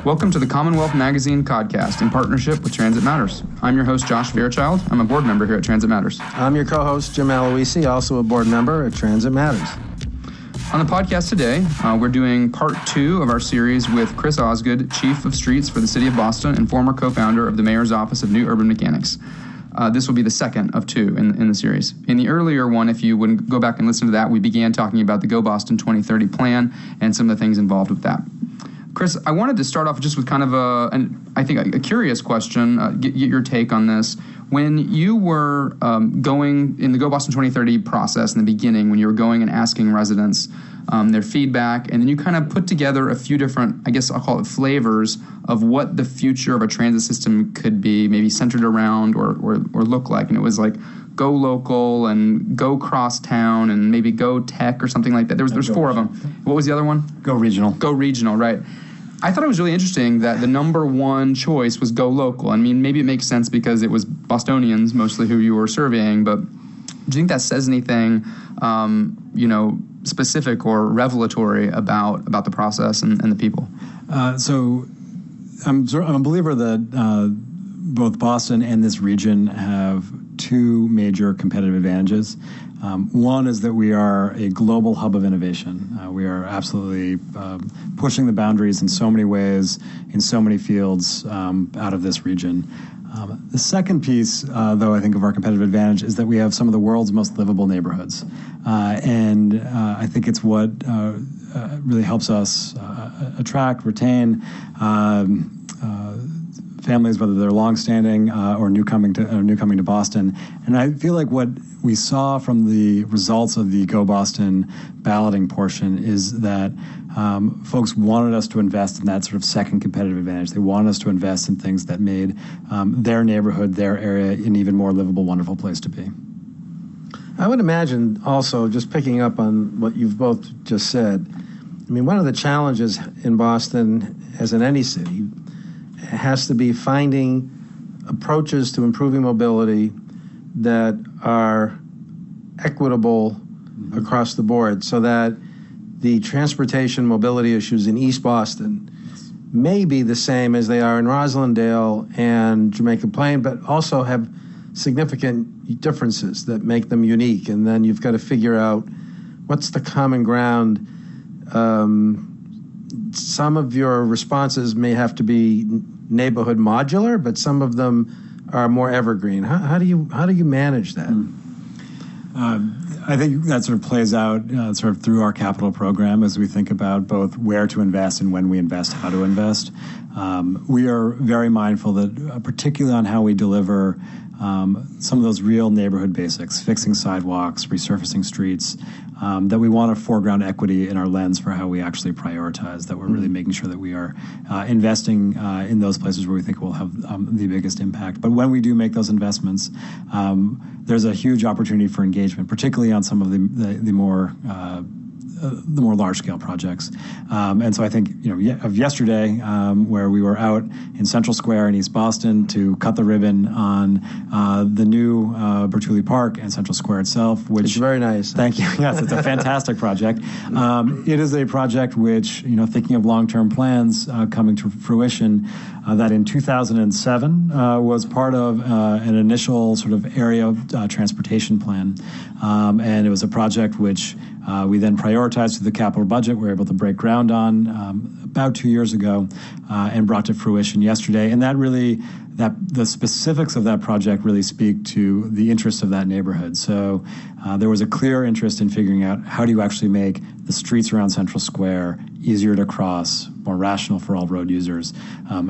Welcome to the Commonwealth Magazine Codcast in partnership with TransitMatters. I'm your host, Josh Fairchild. I'm a board member here at TransitMatters. I'm your co-host, Jim Aloisi, also a board member at TransitMatters. On the podcast today, we're doing part 2 of our series with Chris Osgood, Chief of Streets for the City of Boston and former co-founder of the Mayor's Office of New Urban Mechanics. This will be the second of 2 in the series. In the earlier one, if you would go back and listen to that, we began talking about the Go Boston 2030 plan and some of the things involved with that. Chris, I wanted to start off just with kind of a curious question, get your take on this. When you were going in the Go Boston 2030 process in the beginning, when you were going and asking residents their feedback, and then you kind of put together a few different, I guess I'll call it flavors of what the future of a transit system could be, maybe centered around or look like. And it was like go local and go cross town and maybe go tech or something like that. There's 4 of them. What was the other one? Go regional. Go regional, right. I thought it was really interesting that the number one choice was go local. I mean, maybe it makes sense because it was Bostonians mostly who you were surveying, but do you think that says anything, specific or revelatory about the process and the people? So I'm a believer that both Boston and this region have 2 major competitive advantages. One is that we are a global hub of innovation. We are absolutely pushing the boundaries in so many ways, in so many fields out of this region. The second piece, though, I think of our competitive advantage is that we have some of the world's most livable neighborhoods. And I think it's what really helps us attract, retain families, whether they're longstanding or new coming to Boston. And I feel like what we saw from the results of the Go Boston balloting portion is that folks wanted us to invest in that sort of second competitive advantage. They wanted us to invest in things that made their neighborhood, their area, an even more livable, wonderful place to be. I would imagine also, just picking up on what you've both just said, I mean, one of the challenges in Boston, as in any city, has to be finding approaches to improving mobility that are equitable across the board, so that the transportation mobility issues in East Boston may be the same as they are in Roslindale and Jamaica Plain, but also have significant differences that make them unique. And then you've got to figure out what's the common ground. Some of your responses may have to be neighborhood modular, but some of them are more evergreen. How do you manage that? I think that sort of plays out sort of through our capital program as we think about both where to invest and when we invest, how to invest. We are very mindful that, particularly on how we deliver some of those real neighborhood basics, fixing sidewalks, resurfacing streets, that we want to foreground equity in our lens for how we actually prioritize, that we're really making sure that we are investing in those places where we think will have the biggest impact. But when we do make those investments, there's a huge opportunity for engagement, particularly on some of the more large-scale projects. And so I think, of yesterday, where we were out in Central Square in East Boston to cut the ribbon on the new Bertulli Park and Central Square itself, which... It's very nice. Thank you. Yes, it's a fantastic project. It is a project which, thinking of long-term plans coming to fruition, that in 2007 was part of an initial sort of area transportation plan. And it was a project which we then prioritized through the capital budget. We were able to break ground on about 2 years ago and brought to fruition yesterday. And the specifics of that project really speak to the interests of that neighborhood. So there was a clear interest in figuring out how do you actually make the streets around Central Square easier to cross, more rational for all road users,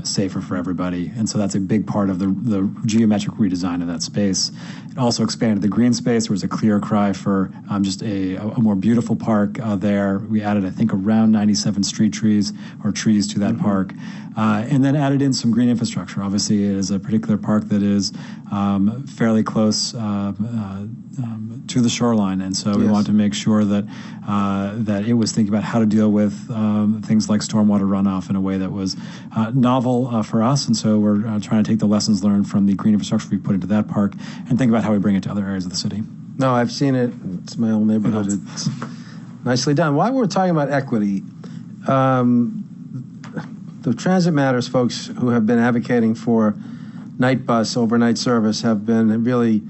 safer for everybody. And so that's a big part of the geometric redesign of that space. It also expanded the green space. There was a clear cry for just a more beautiful park there. We added, I think, around 97 street trees or trees to that park. And then added in some green infrastructure. Obviously, it is a particular park that is fairly close to the shoreline, and so we want to make sure that that it was thinking about how to deal with things like stormwater runoff in a way that was novel for us. And so we're trying to take the lessons learned from the green infrastructure we put into that park and think about how we bring it to other areas of the city. No, I've seen it. It's my old neighborhood. It's nicely done. While we're talking about equity, the TransitMatters folks who have been advocating for night bus overnight service have been really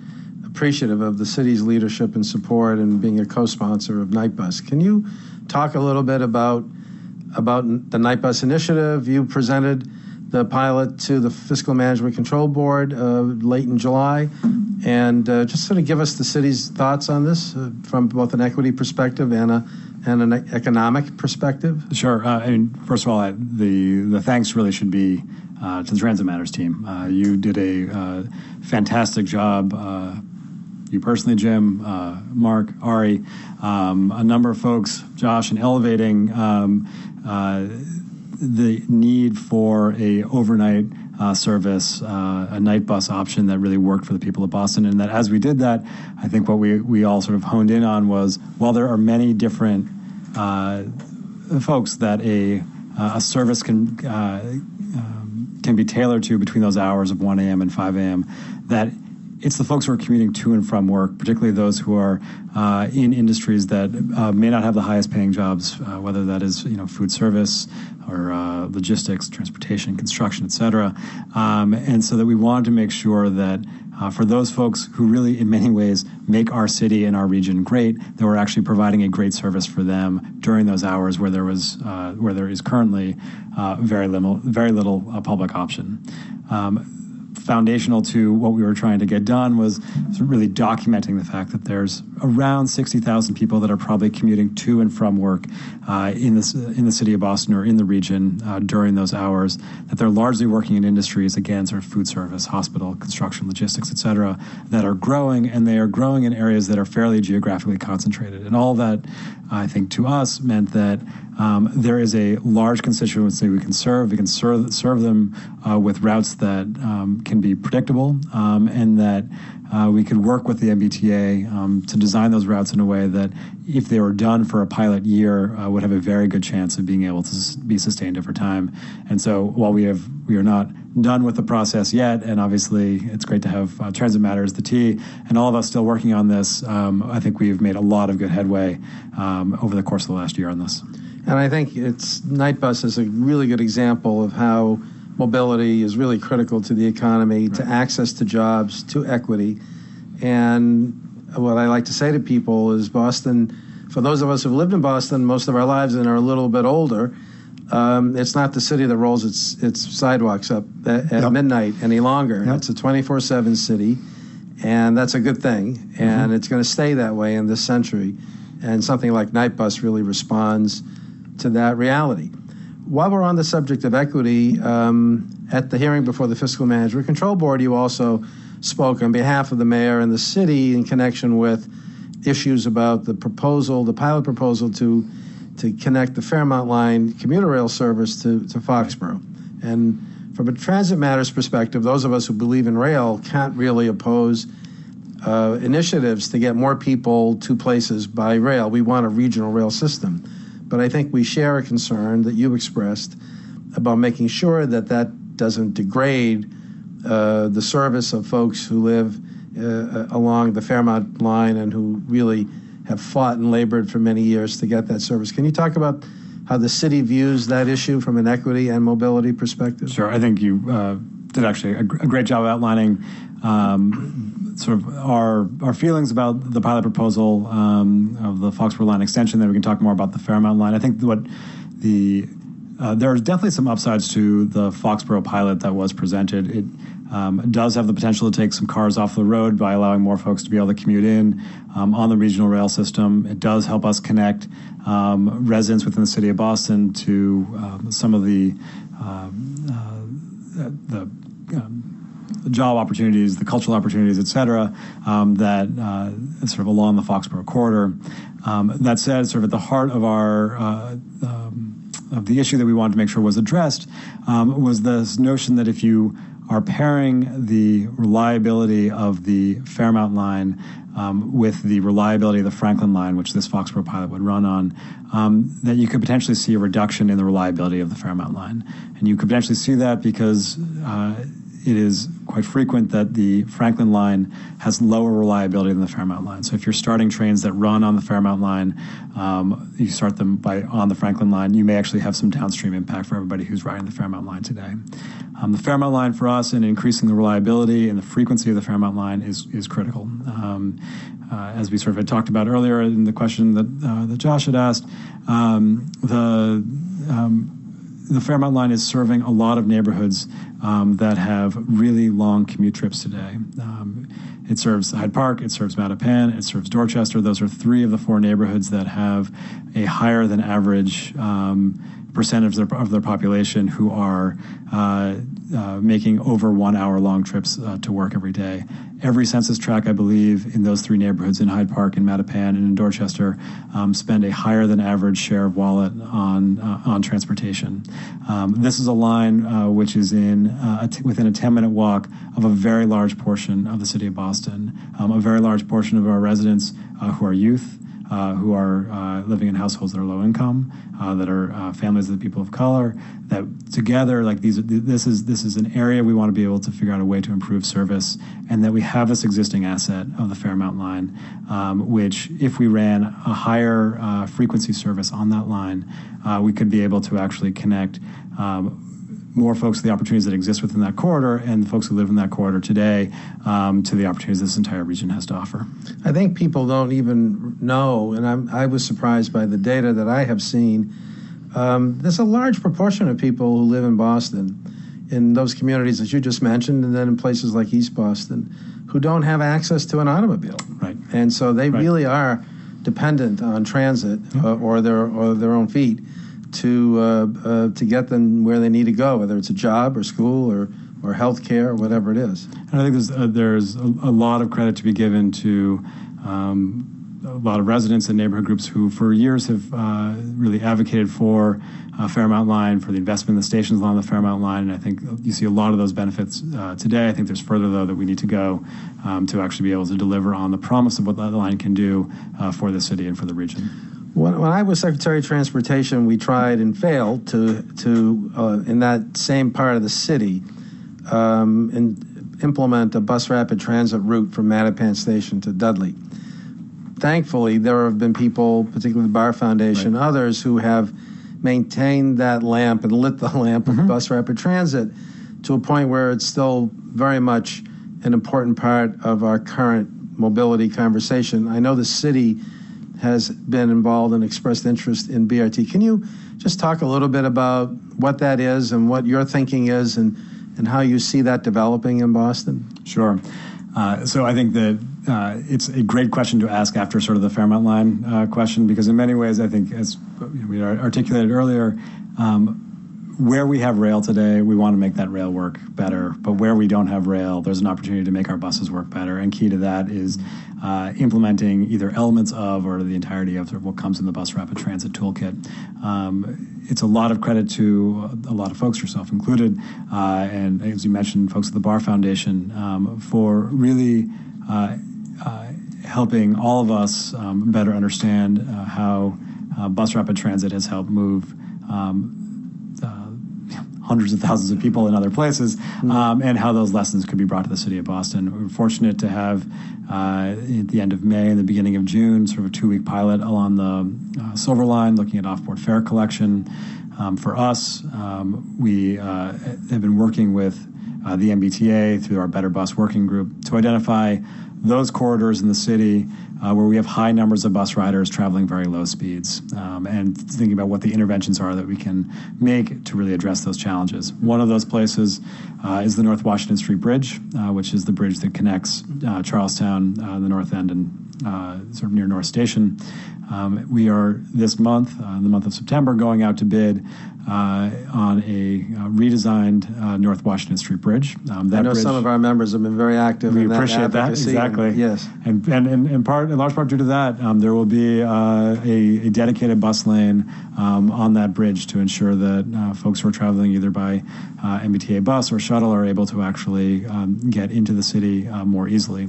appreciative of the city's leadership and support and being a co-sponsor of night bus. Can you talk a little bit about the night bus initiative? You presented the pilot to the Fiscal Management Control Board late in July, and just sort of give us the city's thoughts on this from both an equity perspective and an economic perspective. Sure. First of all, the thanks really should be to the TransitMatters team. You did a fantastic job. You personally, Jim, Mark, Ari, a number of folks, Josh, in elevating the need for a overnight service, a night bus option that really worked for the people of Boston. And that as we did that, I think what we all sort of honed in on was, while there are many different folks that a service can be tailored to between those hours of 1 a.m. and 5 a.m., that it's the folks who are commuting to and from work, particularly those who are in industries that may not have the highest paying jobs, whether that is food service or logistics, transportation, construction, et cetera. And so that we wanted to make sure that for those folks who really in many ways make our city and our region great, that we're actually providing a great service for them during those hours where there is currently very little public option. Foundational to what we were trying to get done was sort of really documenting the fact that there's around 60,000 people that are probably commuting to and from work in the city of Boston or in the region during those hours, that they're largely working in industries, again, sort of food service, hospital, construction, logistics, et cetera, that are growing, and they are growing in areas that are fairly geographically concentrated. And all that, I think, to us meant that there is a large constituency we can serve. We can serve them with routes that can be predictable, and that we could work with the MBTA to design those routes in a way that, if they were done for a pilot year, would have a very good chance of being able to be sustained over time. And so while we are not done with the process yet, and obviously it's great to have TransitMatters, the T, and all of us still working on this, I think we've made a lot of good headway over the course of the last year on this. And I think night bus is a really good example of how mobility is really critical to the economy, right, to access to jobs, to equity. And what I like to say to people is Boston, for those of us who've lived in Boston most of our lives and are a little bit older, it's not the city that rolls its sidewalks up at midnight any longer. Yep. It's a 24/7 city, and that's a good thing. And it's going to stay that way in this century. And something like night bus really responds to that reality. While we're on the subject of equity, at the hearing before the Fiscal Management Control Board, you also spoke on behalf of the mayor and the city in connection with issues about the pilot proposal to connect the Fairmount Line commuter rail service to Foxborough. And from a TransitMatters perspective, those of us who believe in rail can't really oppose initiatives to get more people to places by rail. We want a regional rail system. But I think we share a concern that you expressed about making sure that doesn't degrade the service of folks who live along the Fairmount line and who really have fought and labored for many years to get that service. Can you talk about how the city views that issue from an equity and mobility perspective? Sure. I think you did actually a great job outlining sort of our feelings about the pilot proposal of the Foxborough line extension. Then we can talk more about the Fairmount line. I think there's definitely some upsides to the Foxborough pilot that was presented. It does have the potential to take some cars off the road by allowing more folks to be able to commute in on the regional rail system. It does help us connect residents within the city of Boston to some of the job opportunities, the cultural opportunities, et cetera, that sort of along the Foxborough corridor. That said, sort of at the heart of of the issue that we wanted to make sure was addressed was this notion that if you are pairing the reliability of the Fairmount line with the reliability of the Franklin line, which this Foxborough pilot would run on, that you could potentially see a reduction in the reliability of the Fairmount line. And you could potentially see that because it is quite frequent that the Franklin line has lower reliability than the Fairmount line. So if you're starting trains that run on the Fairmount line, you start them on the Franklin line, you may actually have some downstream impact for everybody who's riding the Fairmount line today. The Fairmount line for us, and increasing the reliability and the frequency of the Fairmount line is critical. As we sort of had talked about earlier in the question that Josh had asked, the Fairmount line is serving a lot of neighborhoods that have really long commute trips today. It serves Hyde Park, it serves Mattapan, it serves Dorchester. Those are three of the four neighborhoods that have a higher than average percentage of their population who are making over 1 hour long trips to work every day. Every census tract, I believe, in those three neighborhoods, in Hyde Park, in Mattapan, and in Dorchester, spend a higher than average share of wallet on transportation. This is a line which is within a 10-minute walk of a very large portion of the city of Boston, a very large portion of our residents who are youth, who are living in households that are low income, that are families of the people of color. That together, this is an area we want to be able to figure out a way to improve service, and that we have this existing asset of the Fairmount line, which, if we ran a higher frequency service on that line, we could be able to actually connect more folks to the opportunities that exist within that corridor, and the folks who live in that corridor today to the opportunities this entire region has to offer. I think people don't even know, and I was surprised by the data that I have seen. There's a large proportion of people who live in Boston, in those communities that you just mentioned, and then in places like East Boston, who don't have access to an automobile. Right. And so they really are dependent on transit or their own feet to get them where they need to go, whether it's a job or school or health care or whatever it is. And I think there's a lot of credit to be given to a lot of residents and neighborhood groups who for years have really advocated for Fairmount Line, for the investment in the stations along the Fairmount Line, and I think you see a lot of those benefits today. I think there's further, though, that we need to go to actually be able to deliver on the promise of what the line can do for the city and for the region. When I was Secretary of Transportation, we tried and failed to in that same part of the city, implement a bus rapid transit route from Mattapan Station to Dudley. Thankfully, there have been people, particularly the Bar Foundation, others who have maintained that lamp and lit the lamp of bus rapid transit to a point where it's still very much an important part of our current mobility conversation. I know the city has been involved and expressed interest in BRT. Can you just talk a little bit about what that is and what your thinking is and how you see that developing in Boston? Sure. So I think that it's a great question to ask after sort of the Fairmount Line question, because in many ways, I think, as we articulated earlier, where we have rail today, we want to make that rail work better. But where we don't have rail, there's an opportunity to make our buses work better. And key to that is implementing either elements of or the entirety of sort of what comes in the Bus Rapid Transit Toolkit. It's a lot of credit to a lot of folks, yourself included, and as you mentioned, folks at the Bar Foundation, for really helping all of us better understand how bus rapid transit has helped move hundreds of thousands of people in other places, and how those lessons could be brought to the city of Boston. We're fortunate to have, at the end of May and the beginning of June, sort of a 2-week pilot along the Silver Line, looking at off-board fare collection. For us, we have been working with the MBTA through our Better Bus Working Group to identify those corridors in the city where we have high numbers of bus riders traveling very low speeds, and thinking about what the interventions are that we can make to really address those challenges. One of those places is the North Washington Street Bridge, which is the bridge that connects Charlestown, the North End, and sort of near North Station. We are this month, the month of September, going out to bid on a redesigned North Washington Street Bridge. I know some of our members have been very active in that advocacy. We appreciate that, exactly. Yes. And in large part due to that, there will be a dedicated bus lane on that bridge to ensure that folks who are traveling either by MBTA bus or shuttle are able to actually get into the city more easily.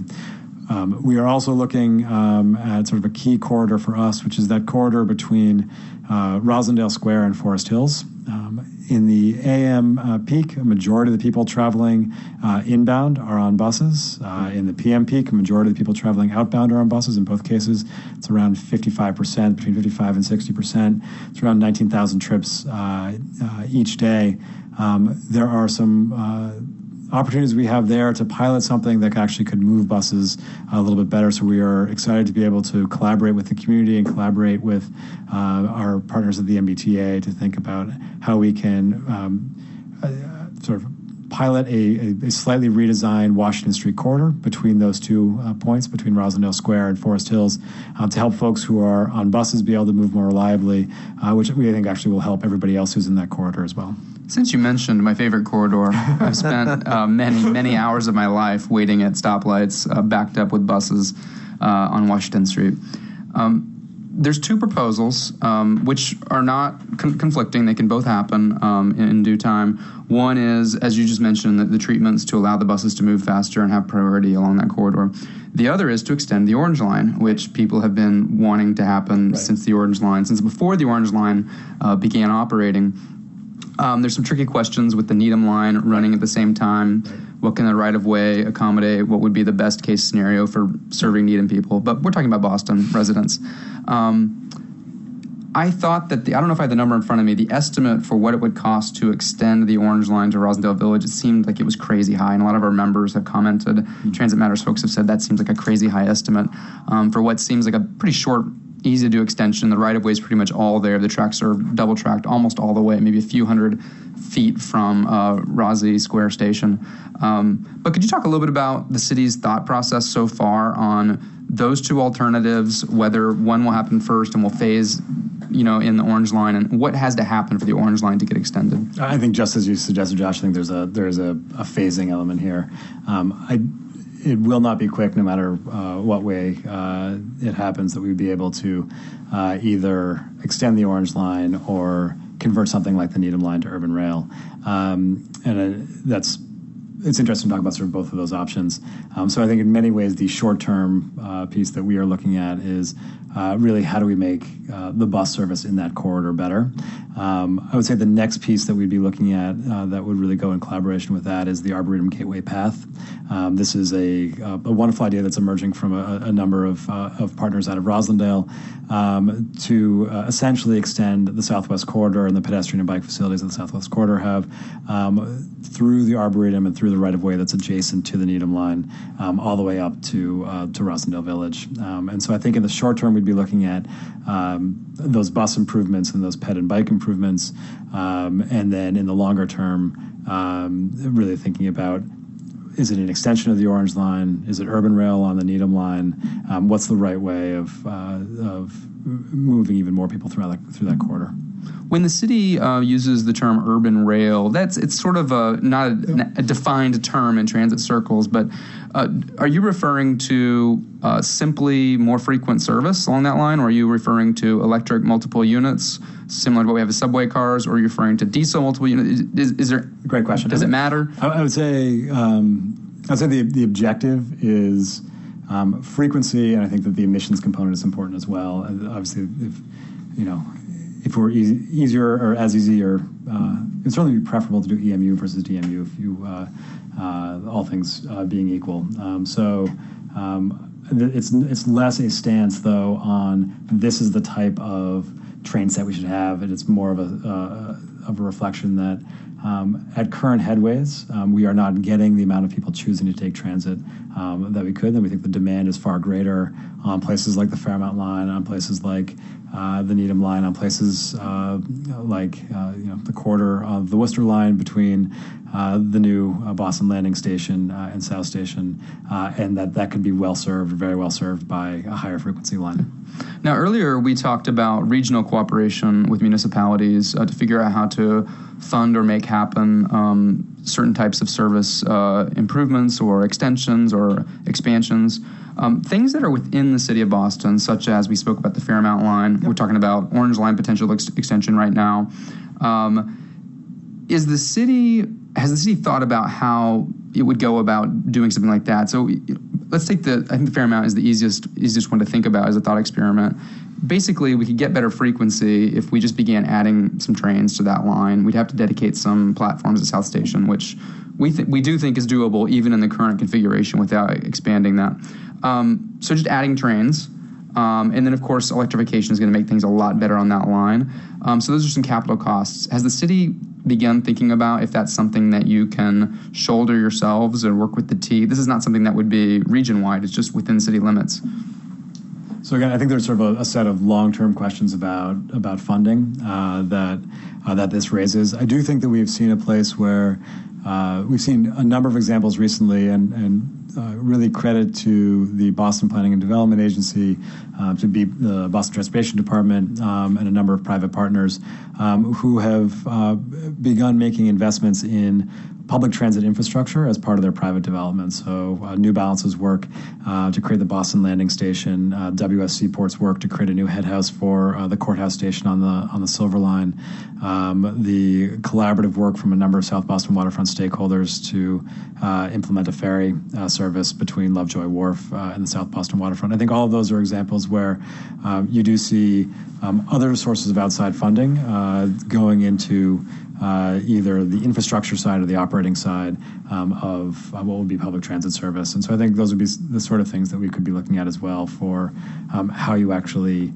We are also looking at sort of a key corridor for us, which is that corridor between Rosendale Square and Forest Hills. In the AM peak, a majority of the people traveling inbound are on buses. In the PM peak, a majority of the people traveling outbound are on buses. In both cases, it's around 55%, between 55 and 60%. It's around 19,000 trips each day. There are some opportunities we have there to pilot something that actually could move buses a little bit better. So we are excited to be able to collaborate with the community and collaborate with our partners at the MBTA to think about how we can sort of pilot a slightly redesigned Washington Street corridor between those two points, between Rosendale Square and Forest Hills, to help folks who are on buses be able to move more reliably, which we think actually will help everybody else who's in that corridor as well. Since you mentioned my favorite corridor, I've spent many hours of my life waiting at stoplights, backed up with buses on Washington Street. There's two proposals, which are not conflicting. They can both happen in due time. One is, as you just mentioned, the treatments to allow the buses to move faster and have priority along that corridor. The other is to extend the Orange Line, which people have been wanting to happen since before the Orange Line began operating. There's some tricky questions with the Needham Line running at the same time. What can the right-of-way accommodate? What would be the best-case scenario for serving Needham people? But we're talking about Boston residents. I thought that I don't know if I have the number in front of me, the estimate for what it would cost to extend the Orange Line to Rosendale Village, it seemed like it was crazy high, and a lot of our members have commented. TransitMatters folks have said that seems like a crazy high estimate for what seems like a pretty short, easy-to-do extension. The right-of-way is pretty much all there. The tracks are double-tracked almost all the way, maybe a few hundred feet from Rossi Square Station. But could you talk a little bit about the city's thought process so far on those two alternatives, whether one will happen first and will phase, in the Orange Line, and what has to happen for the Orange Line to get extended? I think just as you suggested, Josh, I think there's a phasing element here. It will not be quick, no matter what way it happens, that we would be able to either extend the Orange Line or convert something like the Needham Line to urban rail. It's interesting to talk about sort of both of those options. So I think in many ways the short-term piece that we are looking at is really how do we make the bus service in that corridor better. I would say the next piece that we'd be looking at that would really go in collaboration with that is the Arboretum Gateway Path. This is a wonderful idea that's emerging from a number of partners out of Rosendale to essentially extend the Southwest Corridor, and the pedestrian and bike facilities of the Southwest Corridor have through the Arboretum and through the right-of-way that's adjacent to the Needham Line, all the way up to Rosendale Village. And so I think in the short term, we'd be looking at those bus improvements and those ped and bike improvements. And then in the longer term, really thinking about, is it an extension of the Orange Line? Is it urban rail on the Needham Line? What's the right way of moving even more people through that corridor? When the city uses the term urban rail, it's sort of not a defined term in transit circles, but are you referring to simply more frequent service along that line, or are you referring to electric multiple units, similar to what we have with subway cars, or are you referring to diesel multiple units? Is there? Great question. Does it matter? I would say the objective is frequency, and I think that the emissions component is important as well. Obviously, if we're easier or as easy, or it'd certainly be preferable to do EMU versus DMU if you all things being equal. It's less a stance though on this is the type of train set we should have, and it's more of a reflection that at current headways we are not getting the amount of people choosing to take transit that we could. And we think the demand is far greater on places like the Fairmount Line, on places like the Needham Line, on places like the corridor of the Worcester Line between the new Boston Landing Station and South Station, and that could be very well served by a higher frequency line. Now, earlier we talked about regional cooperation with municipalities to figure out how to fund or make happen certain types of service improvements or extensions or expansions. Things that are within the city of Boston, such as we spoke about the Fairmount Line. Yep. We're talking about Orange Line potential extension right now. Has the city thought about how it would go about doing something like that? So let's take I think the Fairmount is the easiest one to think about as a thought experiment. basically, we could get better frequency if we just began adding some trains to that line. We'd have to dedicate some platforms at South Station, which we do think is doable even in the current configuration without expanding that. So just adding trains. And then, of course, electrification is going to make things a lot better on that line. So those are some capital costs. Has the city begun thinking about if that's something that you can shoulder yourselves or work with the T? This is not something that would be region-wide. It's just within city limits. So again, I think there's sort of a set of long-term questions about funding that this raises. I do think that we've seen a place where we've seen a number of examples recently, and really credit to the Boston Planning and Development Agency, to be the Boston Transportation Department, and a number of private partners who have begun making investments in public transit infrastructure as part of their private development. So New Balance's work to create the Boston Landing Station, WS Seaport's work to create a new head house for the courthouse station on the Silver Line, the collaborative work from a number of South Boston waterfront stakeholders to implement a ferry service between Lovejoy Wharf and the South Boston waterfront. I think all of those are examples where you do see other sources of outside funding going into either the infrastructure side or the operating side of what would be public transit service. And so I think those would be the sort of things that we could be looking at as well for how you actually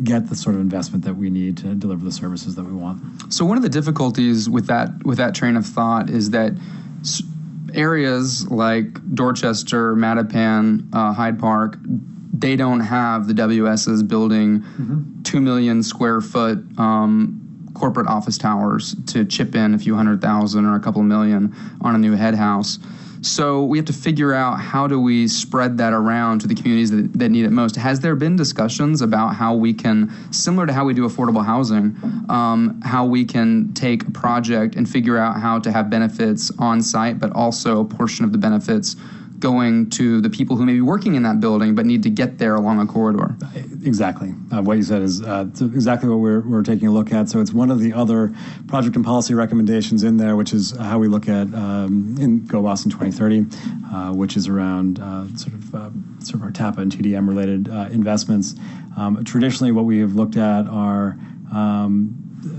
get the sort of investment that we need to deliver the services that we want. So one of the difficulties with that train of thought is that areas like Dorchester, Mattapan, Hyde Park, they don't have the WS's building 2 million square foot corporate office towers to chip in a few 100,000 or a couple million on a new head house. So we have to figure out how do we spread that around to the communities that need it most. Has there been discussions about how we can, similar to how we do affordable housing, how we can take a project and figure out how to have benefits on site, but also a portion of the benefits going to the people who may be working in that building but need to get there along a corridor? Exactly. What you said is exactly what we're taking a look at. So it's one of the other project and policy recommendations in there, which is how we look at in Go Boston 2030, which is around sort of our TAPA and TDM related investments. Traditionally, what we have looked at are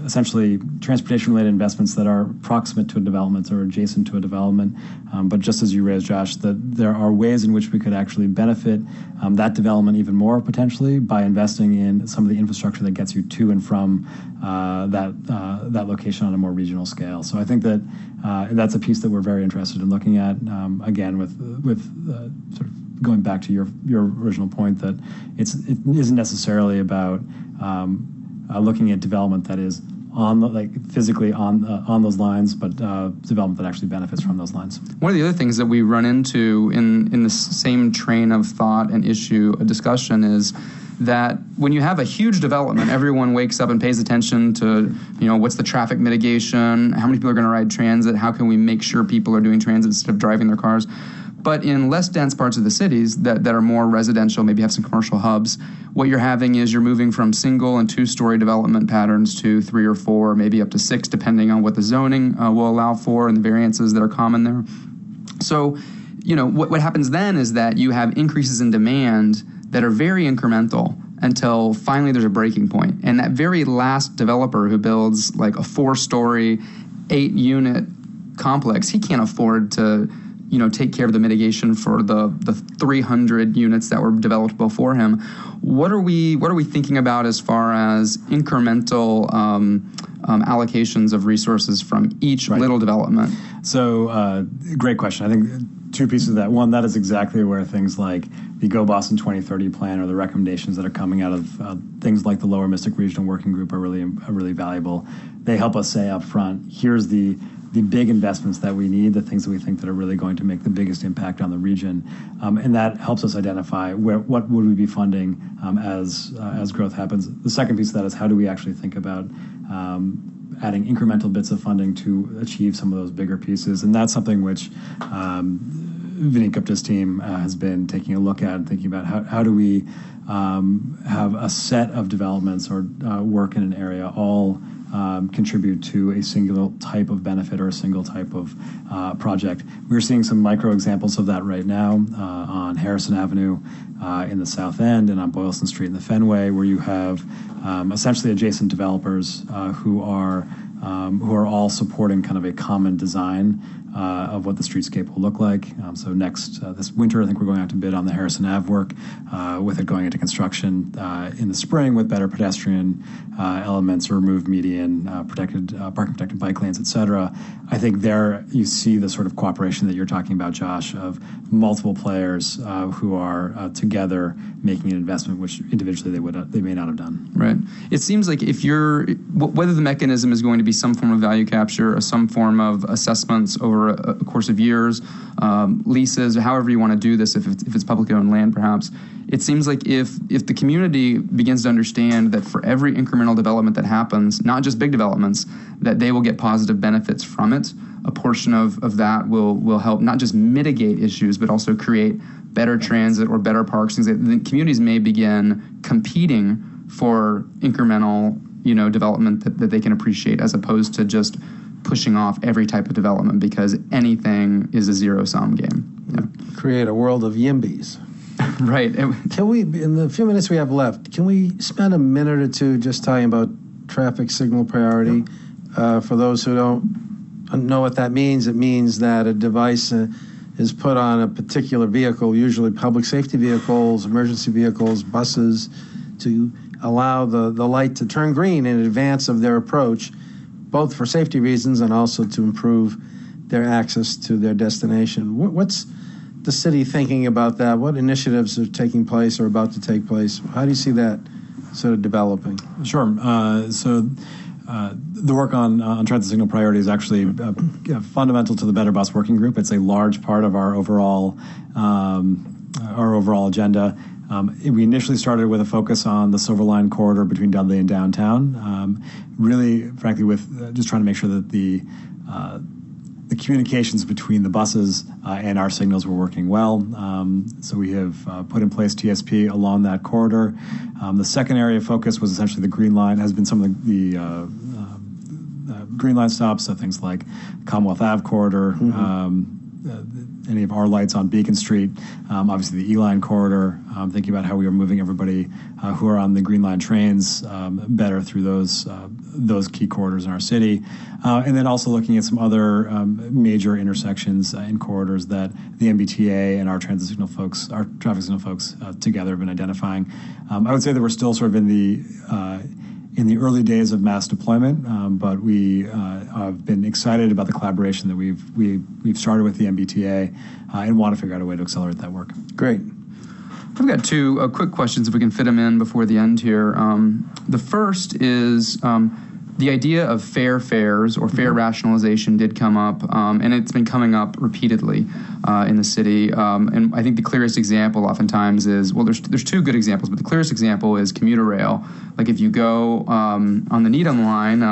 essentially transportation-related investments that are proximate to a development or adjacent to a development. But just as you raised, Josh, that there are ways in which we could actually benefit that development even more potentially by investing in some of the infrastructure that gets you to and from that location on a more regional scale. So I think that that's a piece that we're very interested in looking at. Again, with sort of going back to your original point that it isn't necessarily about looking at development that is physically on those lines, but development that actually benefits from those lines. One of the other things that we run into in the same train of thought and issue, a discussion, is that when you have a huge development, everyone wakes up and pays attention to, what's the traffic mitigation, how many people are going to ride transit, how can we make sure people are doing transit instead of driving their cars. But in less dense parts of the cities that are more residential, maybe have some commercial hubs, what you're having is you're moving from single and two-story development patterns to 3 or 4, maybe up to 6, depending on what the zoning will allow for and the variances that are common there. So, what happens then is that you have increases in demand that are very incremental until finally there's a breaking point. And that very last developer who builds like a 4-story, 8-unit complex, he can't afford to take care of the mitigation for the 300 units that were developed before him. What are we thinking about as far as incremental allocations of resources from each little development? So, great question. I think 2 pieces of that. One, that is exactly where things like the Go Boston 2030 plan or the recommendations that are coming out of things like the Lower Mystic Regional Working Group are really valuable. They help us say up front, here's the big investments that we need, the things that we think that are really going to make the biggest impact on the region, and that helps us identify what would we be funding as growth happens. The second piece of that is how do we actually think about adding incremental bits of funding to achieve some of those bigger pieces, and that's something which Vineet Gupta's team has been taking a look at and thinking about how do we have a set of developments or work in an area all contribute to a single type of benefit or a single type of project. We're seeing some micro examples of that right now on Harrison Avenue in the South End and on Boylston Street in the Fenway, where you have essentially adjacent developers who are all supporting kind of a common design of what the streetscape will look like. So next, this winter, I think we're going out to bid on the Harrison Ave work, with it going into construction in the spring with better pedestrian elements, removed median, parking-protected bike lanes, et cetera. I think there you see the sort of cooperation that you're talking about, Josh, of multiple players who are together making an investment, which individually they may not have done. Right. It seems like whether the mechanism is going to be some form of value capture or some form of assessments over a course of years, leases, or however you want to do this, if it's publicly owned land, perhaps, it seems like if the community begins to understand that for every incremental development that happens, not just big developments, that they will get positive benefits from it, a portion of that will help not just mitigate issues, but also create better transit or better parks. Things that the communities may begin competing for incremental, development that they can appreciate, as opposed to just pushing off every type of development because anything is a zero-sum game. Yeah. Create a world of YIMBYs. Right. Can we, in the few minutes we have left, can we spend a minute or two just talking about traffic signal priority? For those who don't know what that means, it means that a device is put on a particular vehicle, usually public safety vehicles, emergency vehicles, buses, to allow the light to turn green in advance of their approach, both for safety reasons and also to improve their access to their destination. What's the city thinking about that? What initiatives are taking place or about to take place? How do you see that sort of developing? Sure. The work on transit signal priority is actually fundamental to the Better Bus Working Group. It's a large part of our overall agenda. We initially started with a focus on the Silver Line corridor between Dudley and downtown. Really, frankly, with just trying to make sure that the communications between the buses and our signals were working well. So we have put in place TSP along that corridor. The second area of focus was essentially the Green Line, has been some of the Green Line stops, so things like Commonwealth Ave corridor, any of our lights on Beacon Street, obviously the E-Line corridor, thinking about how we are moving everybody who are on the Green Line trains better through those key corridors in our city. And then also looking at some other major intersections in corridors that the MBTA and our traffic signal folks together have been identifying. I would say that we're still sort of in the early days of mass deployment, but we have been excited about the collaboration that we've started with the MBTA and want to figure out a way to accelerate that work. Great. I've got two quick questions if we can fit them in before the end here. The first is the idea of fair fares or fare rationalization did come up, and it's been coming up repeatedly in the city. And I think the clearest example oftentimes is, well, there's two good examples, but the clearest example is commuter rail. Like if you go on the Needham line,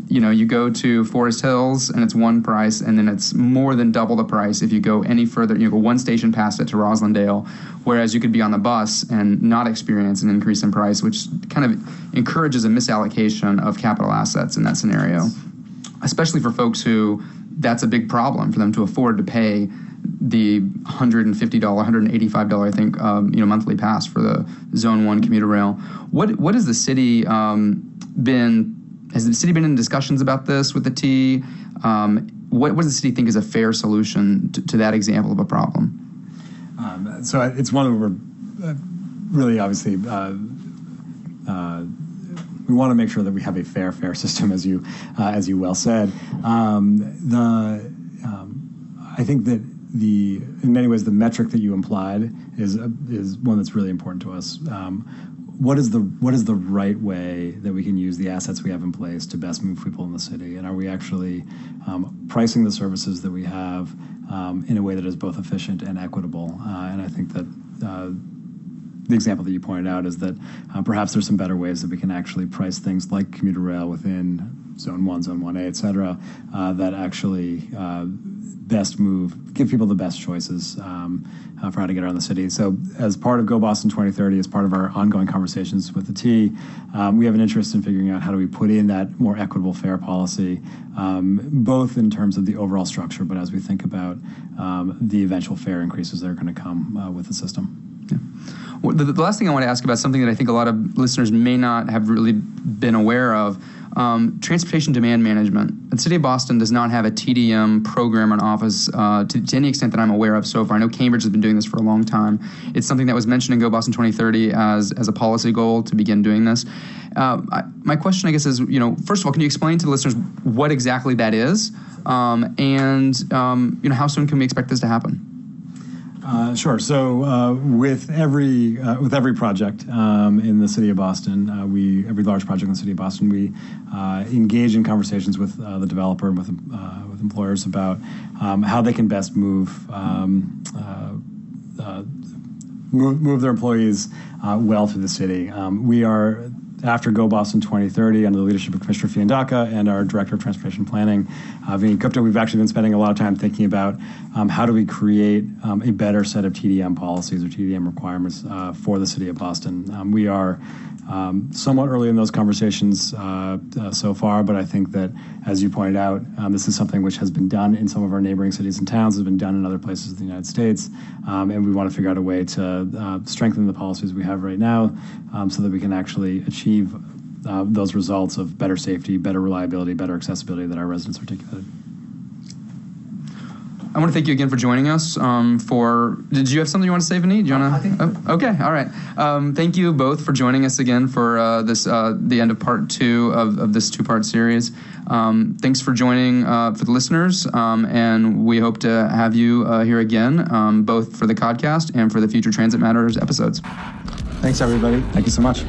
you go to Forest Hills and it's one price, and then it's more than double the price if you go any further. You go one station past it to Roslindale, whereas you could be on the bus and not experience an increase in price, which kind of encourages a misallocation of capital assets in that scenario, especially for folks who that's a big problem for them to afford to pay the $150, $185, I think, monthly pass for the Zone 1 commuter rail. What has the city Has the city been in discussions about this with the T? What does the city think is a fair solution to that example of a problem? So it's one that we're really obviously we want to make sure that we have a fair system, as you well said. I think that in many ways the metric that you implied is one that's really important to us. What is the right way that we can use the assets we have in place to best move people in the city? And are we actually pricing the services that we have in a way that is both efficient and equitable? And I think that the example that you pointed out is that perhaps there's some better ways that we can actually price things like commuter rail within Zone 1, Zone 1A, et cetera, that actually best move, give people the best choices for how to get around the city. So as part of Go Boston 2030, as part of our ongoing conversations with the T, we have an interest in figuring out how do we put in that more equitable fare policy, both in terms of the overall structure, but as we think about the eventual fare increases that are going to come with the system. Yeah. Well, the last thing I want to ask about, something that I think a lot of listeners may not have really been aware of, transportation demand management. The City of Boston does not have a TDM program or office to any extent that I'm aware of so far. I know Cambridge has been doing this for a long time. It's something that was mentioned in Go Boston 2030 as a policy goal to begin doing this. My question, I guess, is, first of all, can you explain to the listeners what exactly that is, and how soon can we expect this to happen? Sure. So with every project in the City of Boston, every large project in the City of Boston, we engage in conversations with the developer and with employers about how they can best move their employees well through the city. We are, after Go Boston 2030, under the leadership of Commissioner Fiandaca and our Director of Transportation Planning, Vinny Gupta, we've actually been spending a lot of time thinking about how do we create a better set of TDM policies or TDM requirements for the City of Boston. We are somewhat early in those conversations so far, but I think that, as you pointed out, this is something which has been done in some of our neighboring cities and towns, has been done in other places in the United States, and we want to figure out a way to strengthen the policies we have right now so that we can actually achieve those results of better safety, better reliability, better accessibility that our residents articulated. I want to thank you again for joining us. Did you have something you want to say, Vinny? Do you want to? Okay, all right. Thank you both for joining us again for the end of part 2 of this 2-part series. Thanks for joining for the listeners, and we hope to have you here again, both for the Codcast and for the future Transit Matters episodes. Thanks, everybody. Thank you so much.